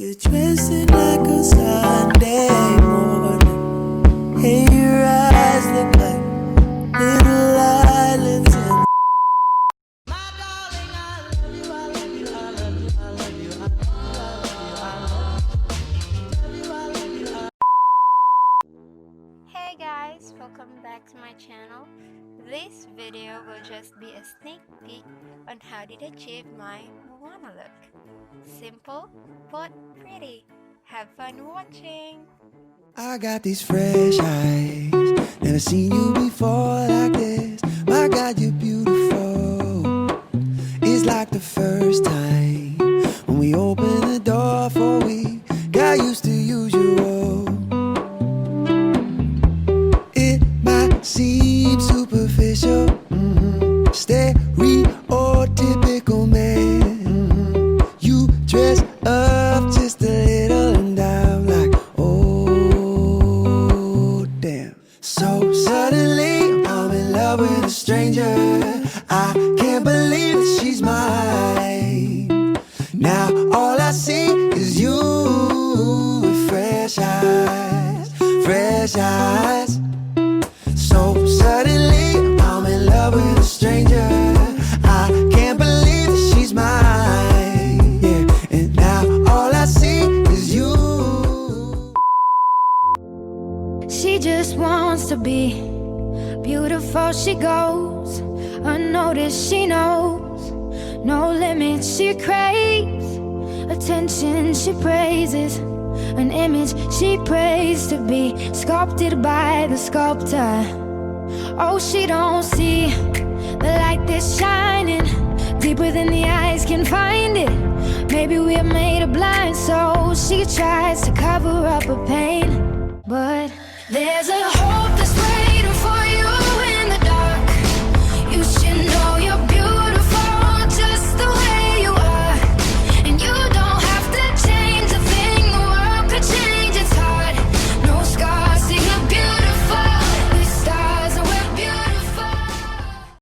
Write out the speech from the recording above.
You're dressing like a Sunday morning, and your eyes look like little islands. And my darling, I love you, I love you, I love you, I love you, I love you, I love you, I love you. Hey guys, welcome back to my channel. This video will just be a sneak peek on how did I achieve my Moana look. Simple but pretty. Have fun watching. I got these fresh eyes, never seen you before like this. My God, you're beautiful. It's like the first time when we opened the door for a week. Got used to usual. It might seem superficial, stereotypical man. You dress up just a little and I'm like, oh damn. So suddenly I'm in love with a stranger. I can't believe that she's mine. Now all I see is you with fresh eyes, fresh eyes. So suddenly I'm in love with a stranger. I can't believe that she's mine. Yeah, and now all I see is you. She just wants to be beautiful. She goes unnoticed. She knows no limits. She craves attention. She praises an image she prays to be sculpted by the sculptor. Oh, she don't see the light that's shining deeper than the eyes can find it. Maybe we're made of blind, so she tries to cover up her pain. But there's a